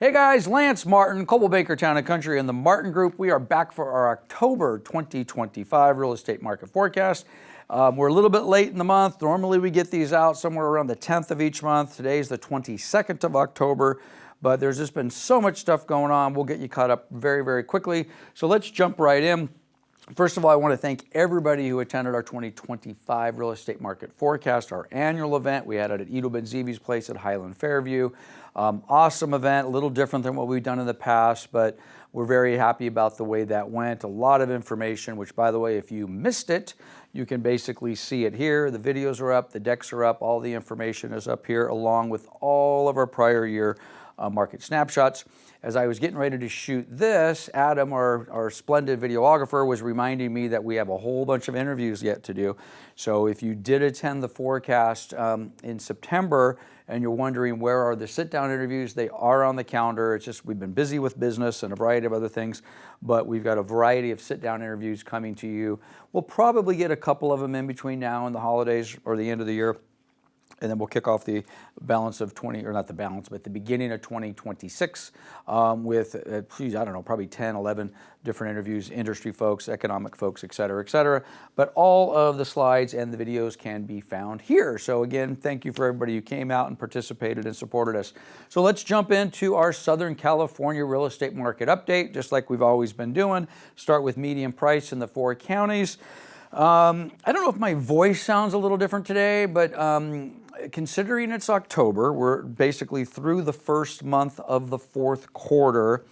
Hey guys, Lance Martin, Coldwell Banker Town and Country and the Martin Group. We are back for our October 2025 real estate market forecast. We're a little bit late in the month. Normally we get these out somewhere around the 10th of each month. Today's the 22nd of October, but there's just been so much stuff going on. We'll get you caught up very, very quickly. So let's jump right in. First of all, I want to thank everybody who attended our 2025 real estate market forecast, our annual event. We had it at Edo Benzivi's place at Highland Fairview. Awesome event, a little different than what we've done in the past, but we're very happy about the way that went. A lot of information, which by the way, if you missed it, you can basically see it here. The videos are up, the decks are up, all the information is up here along with all of our prior year market snapshots. As I was getting ready to shoot this, Adam, our splendid videographer, was reminding me that we have a whole bunch of interviews yet to do. So if you did attend the forecast in September and you're wondering where are the sit-down interviews, they are on the calendar. It's just we've been busy with business and a variety of other things, but we've got a variety of sit-down interviews coming to you. We'll probably get a couple of them in between now and the holidays or the end of the year. And then we'll kick off the balance of the beginning of 2026 with, I don't know, probably 10, 11 different interviews, industry folks, economic folks, et cetera, et cetera. But all of the slides and the videos can be found here. So again, thank you for everybody who came out and participated and supported us. So let's jump into our Southern California real estate market update, just like we've always been doing. Start with median price in the 4 counties. I don't know if my voice sounds a little different today, but considering it's October, we're basically through the first month of the fourth quarter.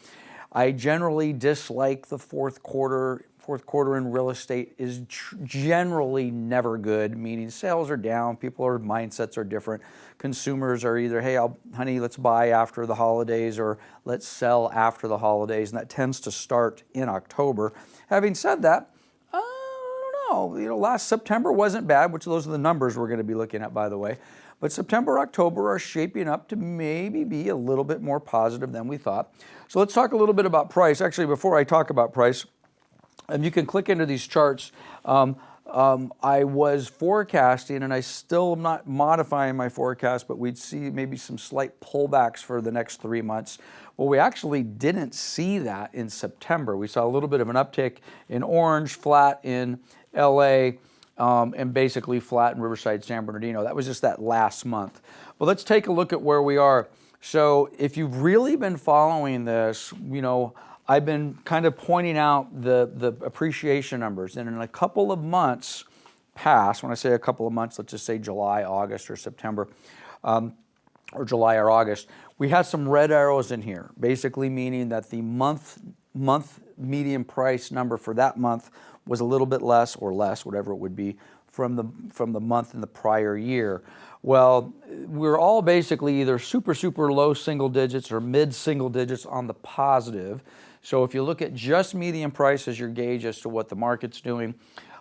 I generally dislike the fourth quarter. Fourth quarter in real estate is generally never good, meaning sales are down, mindsets are different. Consumers are either, hey, honey, let's buy after the holidays or let's sell after the holidays, and that tends to start in October. Having said that, last September wasn't bad, which those are the numbers we're going to be looking at, by the way. But September, October are shaping up to maybe be a little bit more positive than we thought. So let's talk a little bit about price. Actually, before I talk about price, you can click into these charts. I was forecasting, and I still am not modifying my forecast, but we'd see maybe some slight pullbacks for the next 3 months. Well, we actually didn't see that in September. We saw a little bit of an uptick in orange, flat in LA, and basically flat in Riverside, San Bernardino. That was just that last month. But let's take a look at where we are. So if you've really been following this, I've been kind of pointing out the appreciation numbers. And in a couple of months past, when I say a couple of months, let's just say July, August, or September, or July or August, we had some red arrows in here, basically meaning that the month median price number for that month was a little bit less or less, whatever it would be, from the month in the prior year. Well, we're all basically either super, super low single digits or mid single digits on the positive. So if you look at just median price as your gauge as to what the market's doing,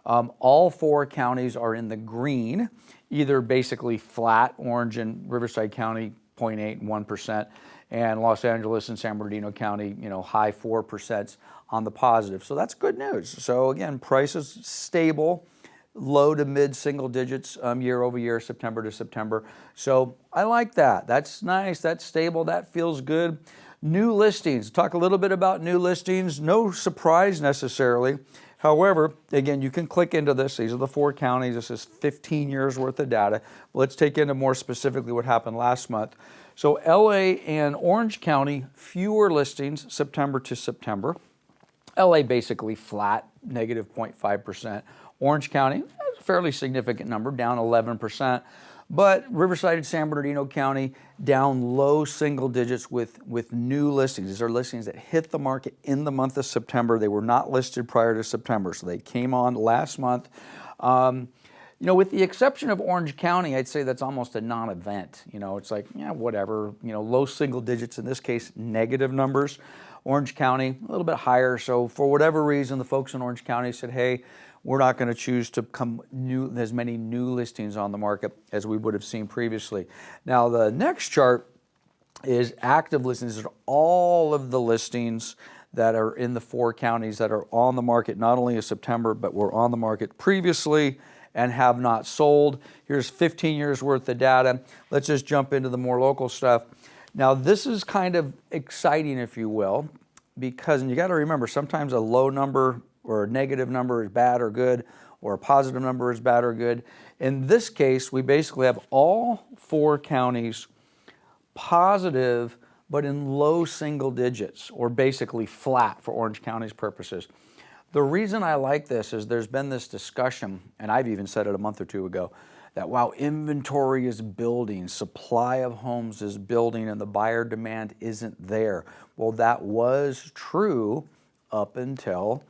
all 4 counties are in the green, either basically flat, orange in Riverside County, 0.8 and 1%, and Los Angeles and San Bernardino County, high 4% on the positive. So that's good news. So again, price is stable, low to mid single digits year over year, September to September. So I like that. That's nice. That's stable. That feels good. New listings. Talk a little bit about new listings. No surprise necessarily. However, again, you can click into this. These are the 4 counties. This is 15 years worth of data. Let's take into more specifically what happened last month. So LA and Orange County, fewer listings September to September. LA basically flat, negative 0.5%. Orange County, a fairly significant number, down 11%. But Riverside and San Bernardino County down low single digits with new listings. These are listings that hit the market in the month of September. They were not listed prior to September, so they came on last month. With the exception of Orange County, I'd say that's almost a non-event. It's like, yeah, whatever. Low single digits, in this case, negative numbers. Orange County, a little bit higher. So for whatever reason, the folks in Orange County said, hey, we're not going to choose to come as many new listings on the market as we would have seen previously. Now, the next chart is active listings. These are all of the listings that are in the 4 counties that are on the market, not only in September, but were on the market previously and have not sold. Here's 15 years worth of data. Let's just jump into the more local stuff. Now this is kind of exciting, if you will, because, and you got to remember, sometimes a low number or a negative number is bad or good, or a positive number is bad or good. In this case, we basically have all 4 counties positive, but in low single digits, or basically flat for Orange County's purposes. The reason I like this is there's been this discussion, and I've even said it a month or 2 ago, that wow, inventory is building, supply of homes is building, and the buyer demand isn't there. Well, that was true up until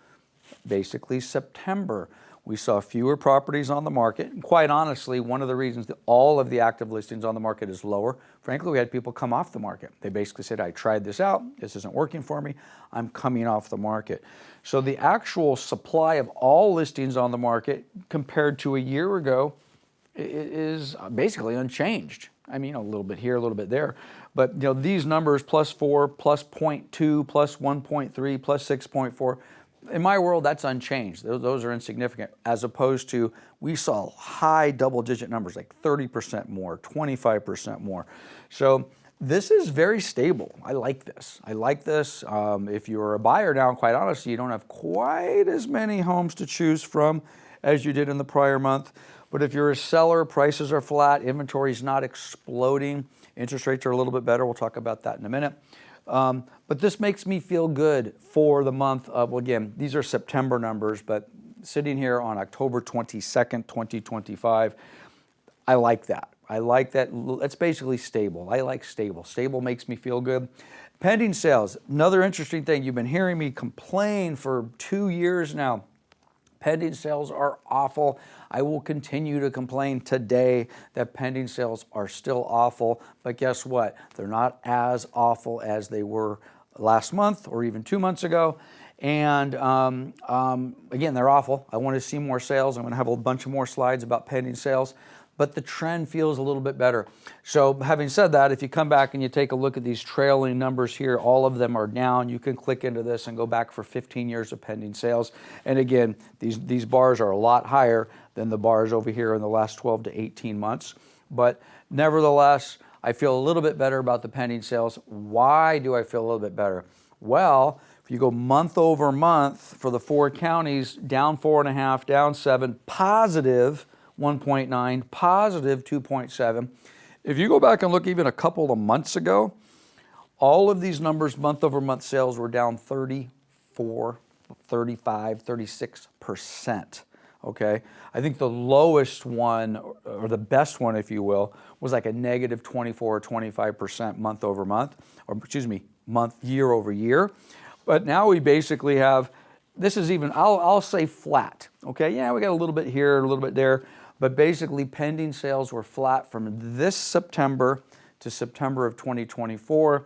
basically September. We saw fewer properties on the market. And quite honestly, one of the reasons that all of the active listings on the market is lower, frankly, we had people come off the market. They basically said, I tried this out, this isn't working for me, I'm coming off the market. So the actual supply of all listings on the market compared to a year ago is basically unchanged. I mean, a little bit here, a little bit there. But you know, these numbers, +4, +0.2, +1.3, +6.4, in my world, that's unchanged. Those are insignificant, as opposed to we saw high double-digit numbers, like 30% more, 25% more. So this is very stable. I like this. I like this. If you're a buyer now, quite honestly, you don't have quite as many homes to choose from as you did in the prior month. But if you're a seller, prices are flat, inventory is not exploding, interest rates are a little bit better. We'll talk about that in a minute. But this makes me feel good for the month of, well, again, these are September numbers, but sitting here on October 22nd, 2025, I like that. I like that. It's basically stable. I like stable. Stable makes me feel good. Pending sales, another interesting thing. You've been hearing me complain for 2 years now. Pending sales are awful. I will continue to complain today that pending sales are still awful, but guess what? They're not as awful as they were last month or even 2 months ago. And again, they're awful. I want to see more sales. I'm going to have a bunch of more slides about pending sales, but the trend feels a little bit better. So having said that, if you come back and you take a look at these trailing numbers here, all of them are down. You can click into this and go back for 15 years of pending sales. And again, these bars are a lot higher than the bars over here in the last 12 to 18 months. But nevertheless, I feel a little bit better about the pending sales. Why do I feel a little bit better? Well, if you go month over month for the 4 counties, down 4.5, down 7, positive 1.9, positive 2.7. If you go back and look even a couple of months ago, all of these numbers, month over month sales, were down 34, 35, 36%. Okay, I think the lowest one, or the best one, if you will, was like a negative 24 or 25% month over month, or excuse me, year over year. But now we basically have, this is even, I'll say flat. Okay, yeah, we got a little bit here, a little bit there, but basically pending sales were flat from this September to September of 2024.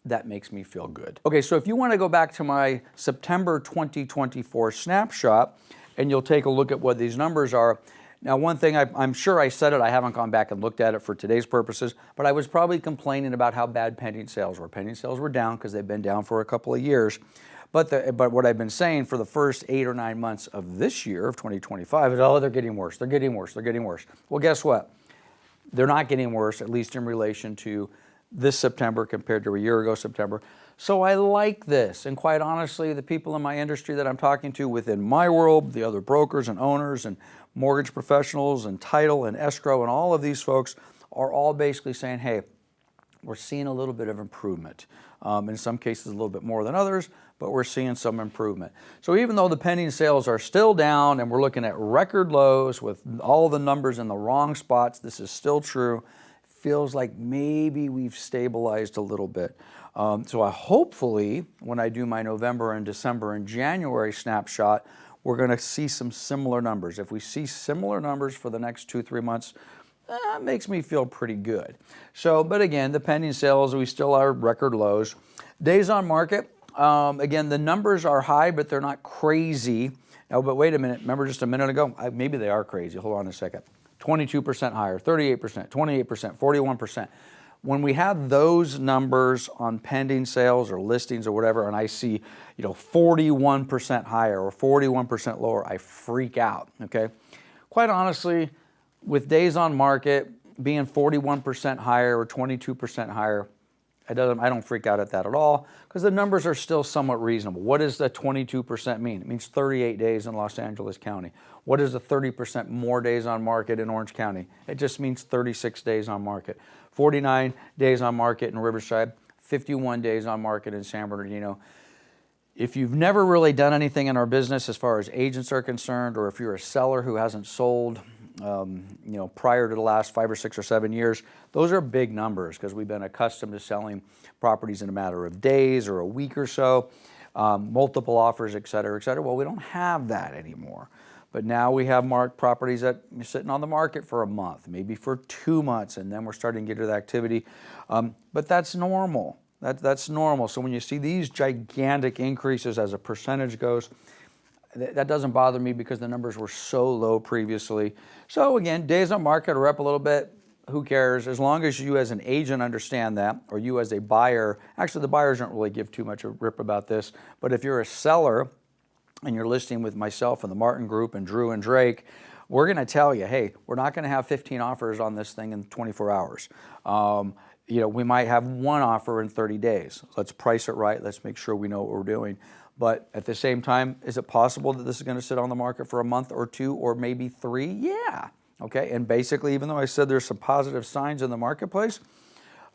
That makes me feel good. Okay, so if you want to go back to my September 2024 snapshot, and you'll take a look at what these numbers are. Now, one thing, I'm sure I said it, I haven't gone back and looked at it for today's purposes, but I was probably complaining about how bad pending sales were. Pending sales were down because they've been down for a couple of years. But what I've been saying for the first 8 or 9 months of this year, of 2025, is, oh, they're getting worse, they're getting worse, they're getting worse. Well, guess what? They're not getting worse, at least in relation to this September compared to a year ago September. So I like this, and quite honestly, the people in my industry that I'm talking to within my world, the other brokers and owners and mortgage professionals and title and escrow and all of these folks are all basically saying, hey, we're seeing a little bit of improvement. In some cases a little bit more than others, but we're seeing some improvement. So even though the pending sales are still down and we're looking at record lows with all the numbers in the wrong spots, this is still true. Feels like maybe we've stabilized a little bit. So hopefully, when I do my November and December and January snapshot, we're going to see some similar numbers. If we see similar numbers for the next 2-3 months, that makes me feel pretty good. So, but again, the pending sales, we still are record lows. Days on market, again, the numbers are high, but they're not crazy. Now, but wait a minute. Remember just a minute ago? Maybe they are crazy. Hold on a second. 22% higher, 38%, 28%, 41%. When we have those numbers on pending sales or listings or whatever, and I see, 41% higher or 41% lower, I freak out, okay? Quite honestly, with days on market being 41% higher or 22% higher, I don't freak out at that at all because the numbers are still somewhat reasonable. What does the 22% mean? It means 38 days in Los Angeles County. What is the 30% more days on market in Orange County? It just means 36 days on market. 49 days on market in Riverside, 51 days on market in San Bernardino. If you've never really done anything in our business as far as agents are concerned, or if you're a seller who hasn't sold prior to the last 5 or 6 or 7 years, those are big numbers because we've been accustomed to selling properties in a matter of days or a week or so, multiple offers, et cetera, et cetera. Well, we don't have that anymore. But now we have properties that are sitting on the market for a month, maybe for 2 months, and then we're starting to get to the activity. But that's normal. That's normal. So when you see these gigantic increases as a percentage goes, that doesn't bother me because the numbers were so low previously. So again, days on market are up a little bit. Who cares? As long as you as an agent understand that, or you as a buyer, actually the buyers don't really give too much of a rip about this, but if you're a seller and you're listing with myself and the Martin Group and Drew and Drake, we're going to tell you, hey, we're not going to have 15 offers on this thing in 24 hours. We might have 1 offer in 30 days. Let's price it right. Let's make sure we know what we're doing. But at the same time, is it possible that this is going to sit on the market for a month or 2 or maybe 3? Yeah. Okay. And basically, even though I said there's some positive signs in the marketplace,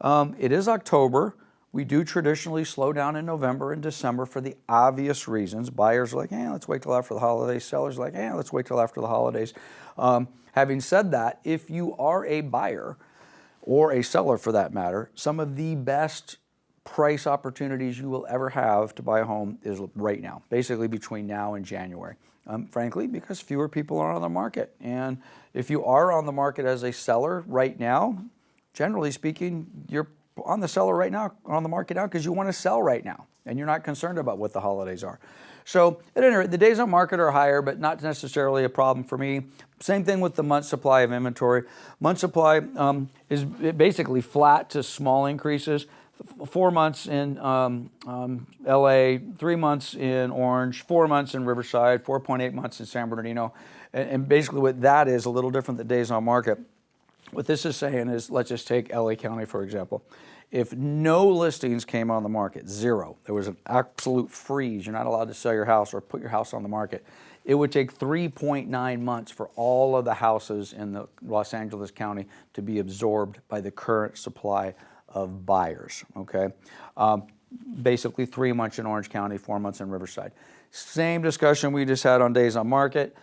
it is October. We do traditionally slow down in November and December for the obvious reasons. Buyers are like, let's wait till after the holidays. Sellers are like, let's wait till after the holidays. Having said that, if you are a buyer or a seller for that matter, some of the best price opportunities you will ever have to buy a home is right now, basically between now and January. Frankly, because fewer people are on the market. And if you are on the market as a seller right now, generally speaking, you're on the market now because you want to sell right now and you're not concerned about what the holidays are. So at any rate, the days on market are higher, but not necessarily a problem for me. Same thing with the month supply of inventory. Month supply is basically flat to small increases. 4 months in LA, 3 months in Orange, 4 months in Riverside, 4.8 months in San Bernardino. And basically what that is a little different than days on market. What this is saying is, let's just take LA County, for example. If no listings came on the market, 0, there was an absolute freeze, you're not allowed to sell your house or put your house on the market, it would take 3.9 months for all of the houses in the Los Angeles County to be absorbed by the current supply of buyers, okay? Basically 3 months in Orange County, 4 months in Riverside. Same discussion we just had on days on market.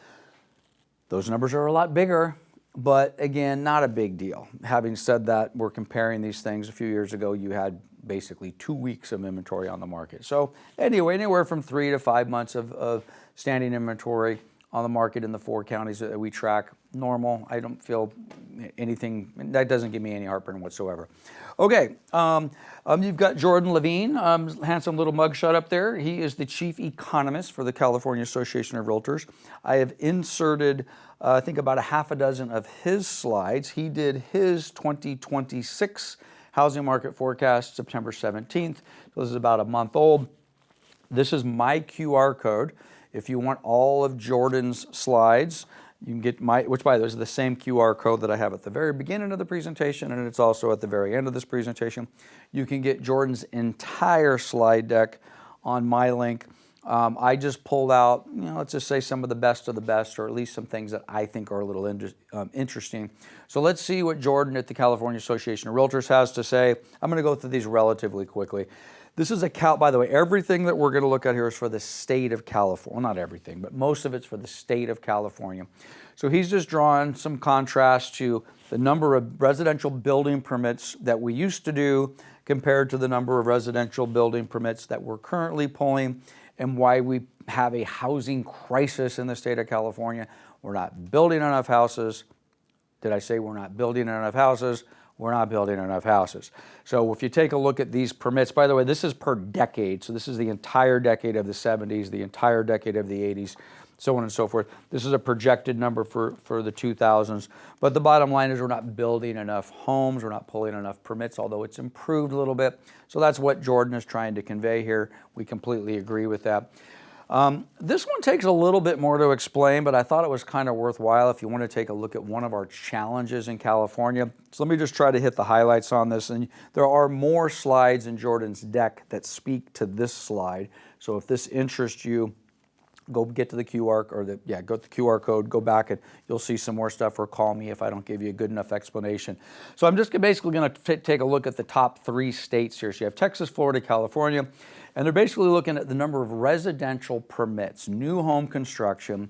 Those numbers are a lot bigger, but again, not a big deal. Having said that, we're comparing these things. A few years ago, you had basically 2 weeks of inventory on the market. So anyway, anywhere from 3 to 5 months of standing inventory on the market in the 4 counties that we track. Normal. I don't feel anything, that doesn't give me any heartburn whatsoever. Okay, you've got Jordan Levine, handsome little mugshot up there. He is the chief economist for the California Association of Realtors. I have inserted, I think, about a half a dozen of his slides. He did his 2026 housing market forecast September 17th. So this is about a month old. This is my QR code. If you want all of Jordan's slides, you can get which by the way is the same QR code that I have at the very beginning of the presentation, and it's also at the very end of this presentation. You can get Jordan's entire slide deck on my link. I just pulled out, let's just say some of the best, or at least some things that I think are a little interesting. So let's see what Jordan at the California Association of Realtors has to say. I'm going to go through these relatively quickly. This is by the way, everything that we're going to look at here is for the state of California. Well, not everything, but most of it's for the state of California. So he's just drawn some contrast to the number of residential building permits that we used to do compared to the number of residential building permits that we're currently pulling, and why we have a housing crisis in the state of California. We're not building enough houses. Did I say we're not building enough houses? We're not building enough houses. So if you take a look at these permits, by the way, this is per decade. So this is the entire decade of the 70s, the entire decade of the 80s, so on and so forth. This is a projected number for the 2000s. But the bottom line is we're not building enough homes. We're not pulling enough permits, although it's improved a little bit. So that's what Jordan is trying to convey here. We completely agree with that. This one takes a little bit more to explain, but I thought it was kind of worthwhile if you want to take a look at one of our challenges in California. So let me just try to hit the highlights on this. And there are more slides in Jordan's deck that speak to this slide. So if this interests you, go get to the QR or go to the QR code, go back and you'll see some more stuff, or call me if I don't give you a good enough explanation. So I'm just basically going to take a look at the top 3 states here. So you have Texas, Florida, California, and they're basically looking at the number of residential permits, new home construction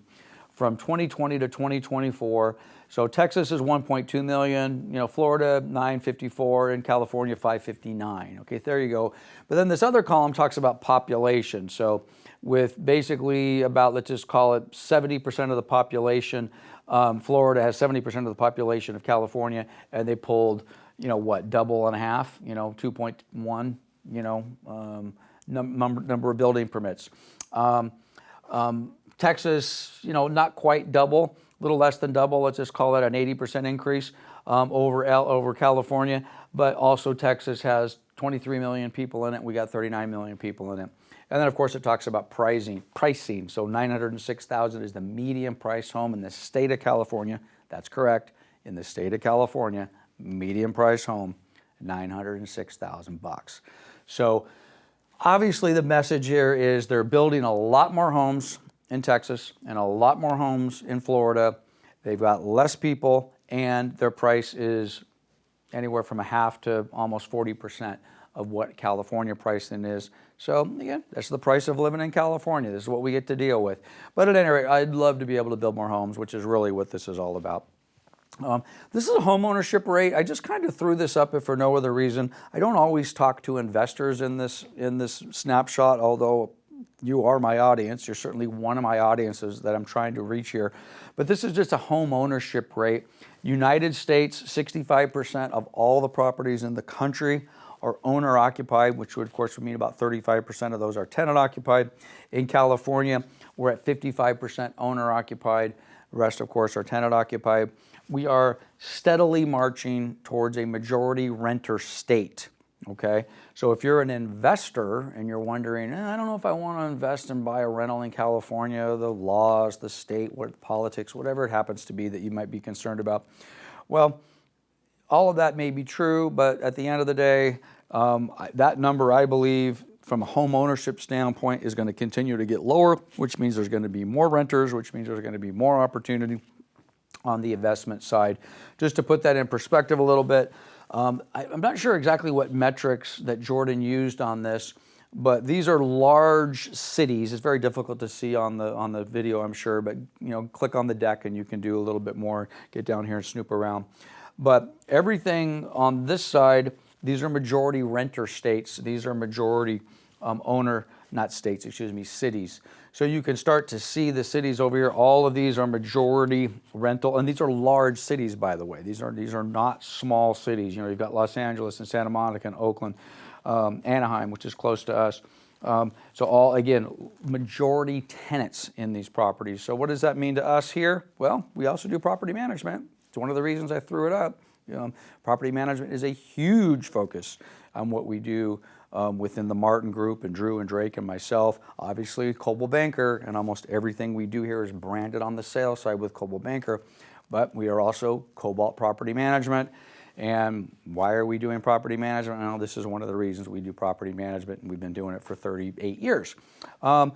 from 2020 to 2024. So Texas is 1.2 million, Florida 954, and California 559. Okay, there you go. But then this other column talks about population. So with basically about, let's just call it 70% of the population, Florida has 70% of the population of California, and they pulled, double and a half, 2.1, number of building permits. Texas, not quite double, a little less than double. Let's just call it an 80% increase over California. But also Texas has 23 million people in it. We got 39 million people in it. And then, of course, it talks about pricing. So $906,000 is the median price home in the state of California. That's correct. In the state of California, median price home, $906,000. So obviously the message here is they're building a lot more homes in Texas and a lot more homes in Florida. They've got less people, and their price is anywhere from a half to almost 40% of what California pricing is. So again, that's the price of living in California. This is what we get to deal with. But at any rate, I'd love to be able to build more homes, which is really what this is all about. This is a home ownership rate. I just kind of threw this up if for no other reason. I don't always talk to investors in this snapshot, although you are my audience. You're certainly one of my audiences that I'm trying to reach here. But this is just a home ownership rate. United States, 65% of all the properties in the country are owner occupied, which would of course mean about 35% of those are tenant occupied. In California, we're at 55% owner occupied. The rest, of course, are tenant occupied. We are steadily marching towards a majority renter state. Okay, so if you're an investor and you're wondering, I don't know if I want to invest and buy a rental in California, the laws, the state, what politics, whatever it happens to be that you might be concerned about. Well, all of that may be true, but at the end of the day, that number, I believe, from a home ownership standpoint, is going to continue to get lower, which means there's going to be more renters, which means there's going to be more opportunity on the investment side. Just to put that in perspective a little bit, I'm not sure exactly what metrics that Jordan used on this, but these are large cities. It's very difficult to see on the video, I'm sure, but click on the deck and you can do a little bit more, get down here and snoop around. But everything on this side, these are majority renter states. These are majority cities. So you can start to see the cities over here. All of these are majority rental, and these are large cities, by the way. These are not small cities. You've got Los Angeles and Santa Monica and Oakland, Anaheim, which is close to us. So all, again, majority tenants in these properties. So what does that mean to us here? Well, we also do property management. It's one of the reasons I threw it up. Property management is a huge focus on what we do within the Martin Group, and Drew and Drake and myself. Obviously, Coldwell Banker, and almost everything we do here is branded on the sales side with Coldwell Banker, but we are also Cobalt Property Management. And why are we doing property management? Well, this is one of the reasons we do property management, and we've been doing it for 38 years. A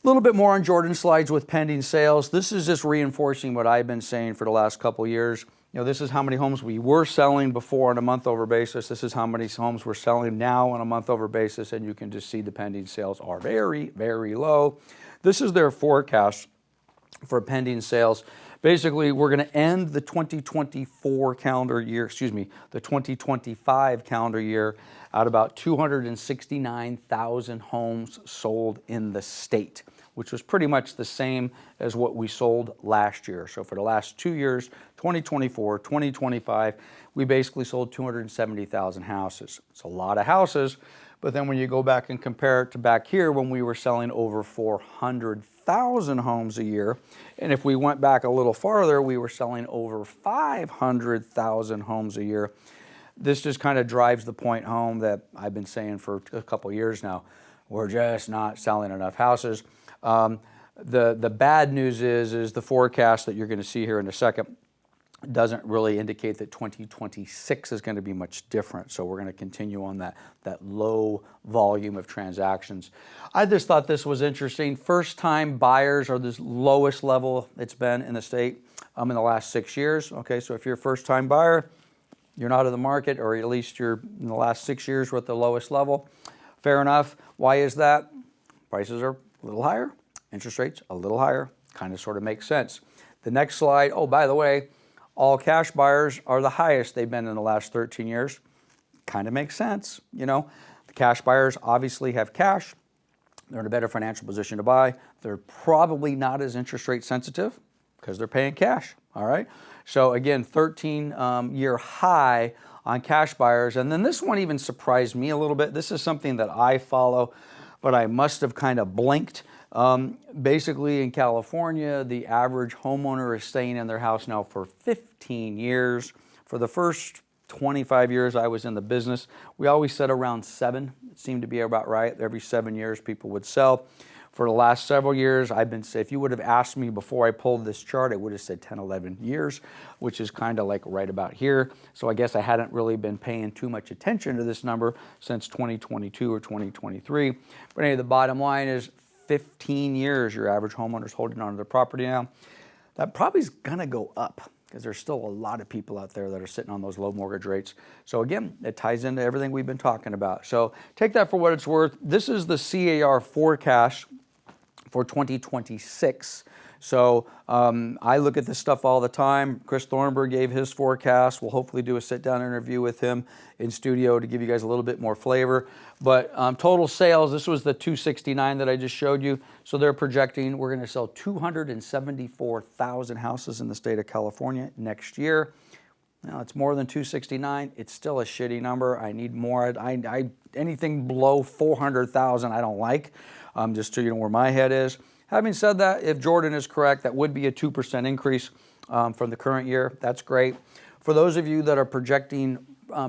little bit more on Jordan's slides with pending sales. This is just reinforcing what I've been saying for the last couple of years. This is how many homes we were selling before on a month-over basis. This is how many homes we're selling now on a month-over basis, and you can just see the pending sales are very, very low. This is their forecast for pending sales. Basically, we're going to end the 2024 calendar year, the 2025 calendar year at about 269,000 homes sold in the state, which was pretty much the same as what we sold last year. So for the last 2 years, 2024, 2025, we basically sold 270,000 houses. It's a lot of houses, but then when you go back and compare it to back here when we were selling over 400,000 homes a year, and if we went back a little farther, we were selling over 500,000 homes a year. This just kind of drives the point home that I've been saying for a couple years now. We're just not selling enough houses. The bad news is the forecast that you're going to see here in a second doesn't really indicate that 2026 is going to be much different. So we're going to continue on that low volume of transactions. I just thought this was interesting. First-time buyers are the lowest level it's been in the state in the last 6 years. Okay, so if you're a first-time buyer, you're not in the market, or at least you're in the last 6 years we're at the lowest level. Fair enough. Why is that? Prices are a little higher, interest rates a little higher. Kind of sort of makes sense. The next slide, oh, by the way, all cash buyers are the highest they've been in the last 13 years. Kind of makes sense, you know. The cash buyers obviously have cash. They're in a better financial position to buy. They're probably not as interest rate sensitive because they're paying cash, all right? So again, 13-year high on cash buyers. And then this one even surprised me a little bit. This is something that I follow, but I must have kind of blinked. Basically in California, the average homeowner is staying in their house now for 15 years. For the first 25 years I was in the business, we always said around 7. It seemed to be about right. Every 7 years people would sell. For the last several years, if you would have asked me before I pulled this chart, I would have said 10, 11 years, which is kind of like right about here. So I guess I hadn't really been paying too much attention to this number since 2022 or 2023. But anyway, the bottom line is 15 years your average homeowner's holding on to their property now. That probably is going to go up because there's still a lot of people out there that are sitting on those low mortgage rates. So again, it ties into everything we've been talking about. So take that for what it's worth. This is the CAR forecast for 2026. So I look at this stuff all the time. Chris Thornburg gave his forecast. We'll hopefully do a sit-down interview with him in studio to give you guys a little bit more flavor. But total sales, this was the 269 that I just showed you. So they're projecting we're going to sell 274,000 houses in the state of California next year. Now, it's more than 269. It's still a shitty number. I need more. Anything below 400,000 I don't like, just so you know where my head is. Having said that, if Jordan is correct, that would be a 2% increase from the current year. That's great. For those of you that are projecting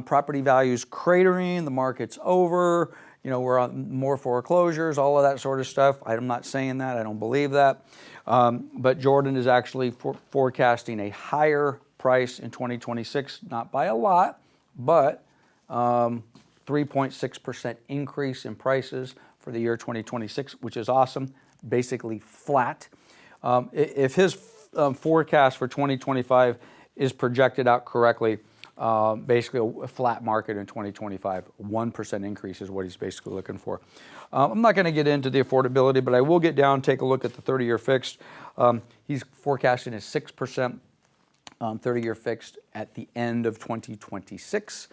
property values cratering, the market's over, you know, we're on more foreclosures, all of that sort of stuff. I'm not saying that. I don't believe that. But Jordan is actually forecasting a higher price in 2026, not by a lot, but 3.6% increase in prices for the year 2026, which is awesome. Basically flat. If his forecast for 2025 is projected out correctly, basically a flat market in 2025, 1% increase is what he's basically looking for. I'm not going to get into the affordability, but I will get down, take a look at the 30-year fixed. He's forecasting a 6% 30-year fixed at the end of 2026.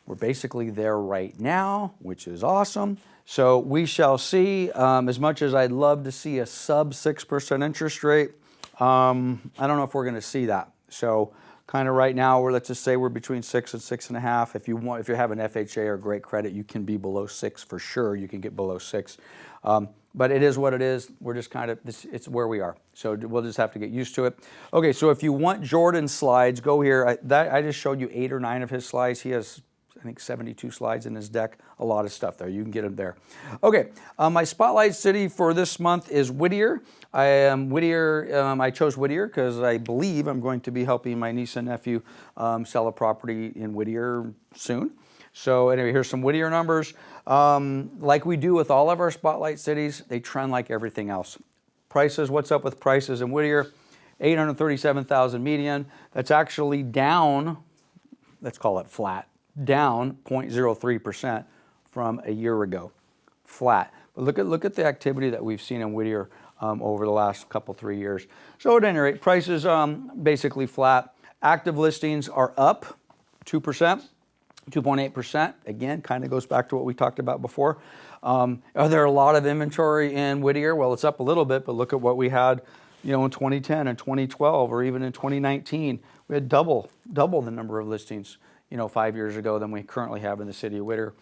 We're basically there right now, which is awesome. So we shall see. As much as I'd love to see a sub 6% interest rate, I don't know if we're going to see that. So kind of right now, let's just say we're between 6 and 6.5. If you have an FHA or great credit, you can be below 6 for sure. You can get below 6. But it is what it is. We're just kind of, it's where we are. So we'll just have to get used to it. Okay, so if you want Jordan's slides, go here. I just showed you 8 or 9 of his slides. He has, I think, 72 slides in his deck. A lot of stuff there. You can get them there. Okay, my spotlight city for this month is Whittier. I chose Whittier because I believe I'm going to be helping my niece and nephew sell a property in Whittier soon. So anyway, here's some Whittier numbers. Like we do with all of our spotlight cities, they trend like everything else. Prices, what's up with prices in Whittier? 837,000 median. That's actually down, let's call it flat, down 0.03% from a year ago. Flat. But look at the activity that we've seen in Whittier over the last couple, 3 years. So at any rate, prices basically flat. Active listings are up 2%. 2.8%, again, kind of goes back to what we talked about before. Are there a lot of inventory in Whittier? Well, it's up a little bit, but look at what we had, you know, in 2010 and 2012, or even in 2019. We had double the number of listings, you know, 5 years ago than we currently have in the city of Whittier.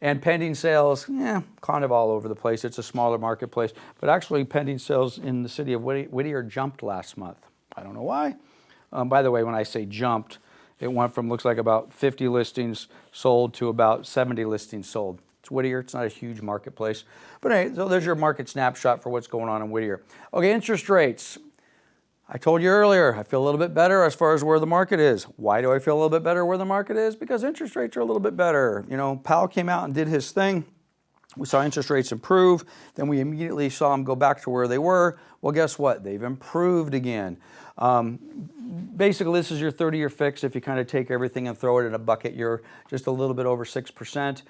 And pending sales, kind of all over the place. It's a smaller marketplace, but actually pending sales in the city of Whittier jumped last month. I don't know why. By the way, when I say jumped, it went from, looks like about 50 listings sold to about 70 listings sold. It's Whittier. It's not a huge marketplace. But anyway, so there's your market snapshot for what's going on in Whittier. Okay, interest rates. I told you earlier, I feel a little bit better as far as where the market is. Why do I feel a little bit better where the market is? Because interest rates are a little bit better. You know, Powell came out and did his thing. We saw interest rates improve. Then we immediately saw them go back to where they were. Well, guess what? They've improved again. Basically, this is your 30-year fix. If you kind of take everything and throw it in a bucket, you're just a little bit over 6%.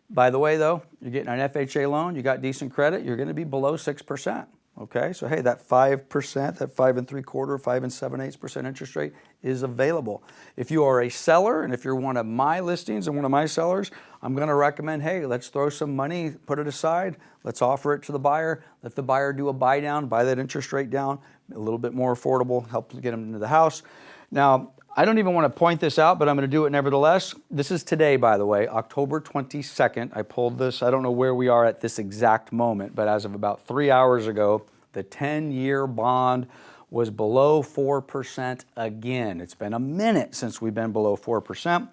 By the way, though, you're getting an FHA loan, you got decent credit, you're going to be below 6%. Okay, so hey, that 5%, that 5 3/4, 5 7/8% interest rate is available. If you are a seller and if you're one of my listings and one of my sellers, I'm going to recommend, hey, let's throw some money, put it aside, let's offer it to the buyer, let the buyer do a buy down, buy that interest rate down, a little bit more affordable, help to get them into the house. Now, I don't even want to point this out, but I'm going to do it nevertheless. This is today, by the way, October 22nd. I pulled this. I don't know where we are at this exact moment, but as of about 3 hours ago, the 10-year bond was below 4% again. It's been a minute since we've been below 4%.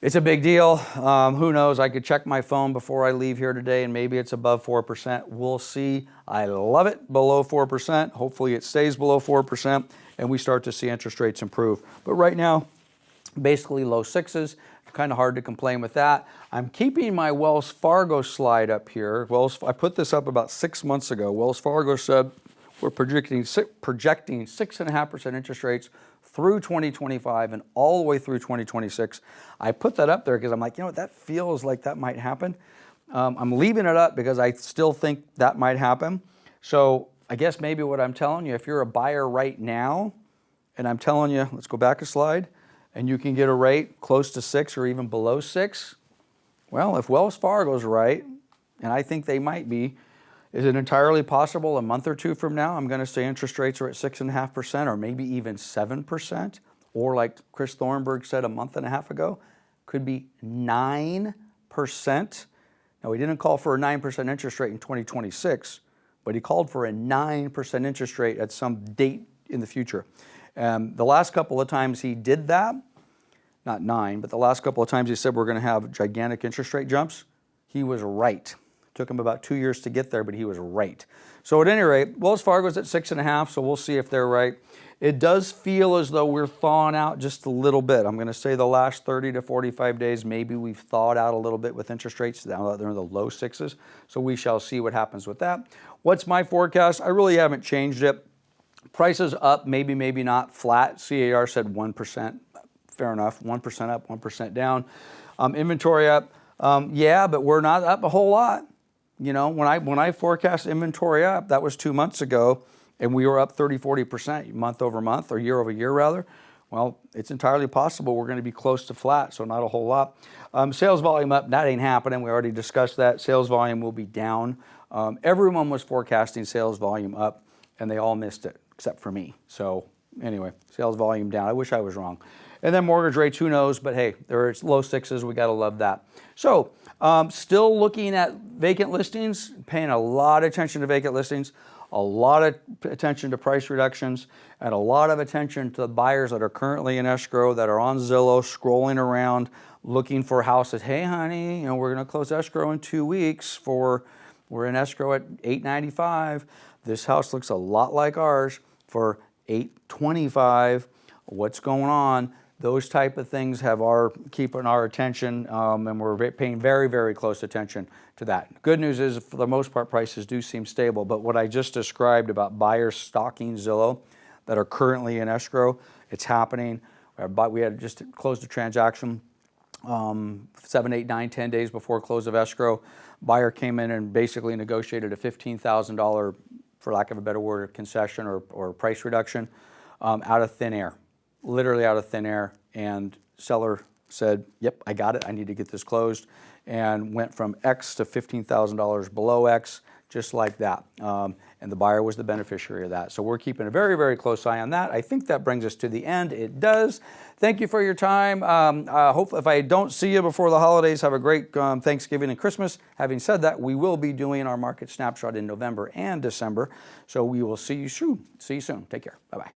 It's a big deal. Who knows? I could check my phone before I leave here today, and maybe it's above 4%. We'll see. I love it below 4%. Hopefully it stays below 4%, and we start to see interest rates improve. But right now, basically low sixes. Kind of hard to complain with that. I'm keeping my Wells Fargo slide up here. I put this up about 6 months ago. Wells Fargo said we're projecting 6.5% interest rates through 2025 and all the way through 2026. I put that up there because I'm like, you know what, that feels like that might happen. I'm leaving it up because I still think that might happen. So I guess maybe what I'm telling you, if you're a buyer right now, and I'm telling you, let's go back a slide, and you can get a rate close to 6 or even below 6, well, if Wells Fargo's right, and I think they might be, is it entirely possible a month or two from now I'm going to say interest rates are at 6.5% or maybe even 7%? Or like Chris Thornburg said a month and a half ago, could be 9%. Now, he didn't call for a 9% interest rate in 2026, but he called for a 9% interest rate at some date in the future. The last couple of times he did that, not 9, but the last couple of times he said we're going to have gigantic interest rate jumps, he was right. Took him about 2 years to get there, but he was right. So at any rate, Wells Fargo's at 6.5, so we'll see if they're right. It does feel as though we're thawing out just a little bit. I'm going to say the last 30 to 45 days, maybe we've thawed out a little bit with interest rates. Now that they're in the low 6s, so we shall see what happens with that. What's my forecast? I really haven't changed it. Prices up, maybe, maybe not. Flat. CAR said 1%. Fair enough. 1% up, 1% down. Inventory up. Yeah, but we're not up a whole lot. You know, when I forecast inventory up, that was 2 months ago, and we were up 30, 40% month over month, or year over year rather. Well, it's entirely possible we're going to be close to flat, so not a whole lot. Sales volume up, that ain't happening. We already discussed that. Sales volume will be down. Everyone was forecasting sales volume up, and they all missed it, except for me. So anyway, sales volume down. I wish I was wrong. And then mortgage rates, who knows? But hey, there's low 6s. We got to love that. So still looking at vacant listings, paying a lot of attention to vacant listings, a lot of attention to price reductions, and a lot of attention to the buyers that are currently in escrow, that are on Zillow, scrolling around, looking for houses. Hey, honey, you know, we're going to close escrow in 2 weeks we're in escrow at $895. This house looks a lot like ours for $825. What's going on? Those type of things have keeping our attention, and we're paying very, very close attention to that. Good news is, for the most part, prices do seem stable, but what I just described about buyers stalking Zillow that are currently in escrow, it's happening. We had just closed a transaction 7, 8, 9, 10 days before close of escrow. Buyer came in and basically negotiated a $15,000, for lack of a better word, concession or price reduction out of thin air. Literally out of thin air, and seller said, yep, I got it, I need to get this closed, and went from X to $15,000 below X, just like that. And the buyer was the beneficiary of that. So we're keeping a very, very close eye on that. I think that brings us to the end. It does. Thank you for your time. Hopefully, if I don't see you before the holidays, have a great Thanksgiving and Christmas. Having said that, we will be doing our market snapshot in November and December. So we will see you soon. Take care. Bye-bye.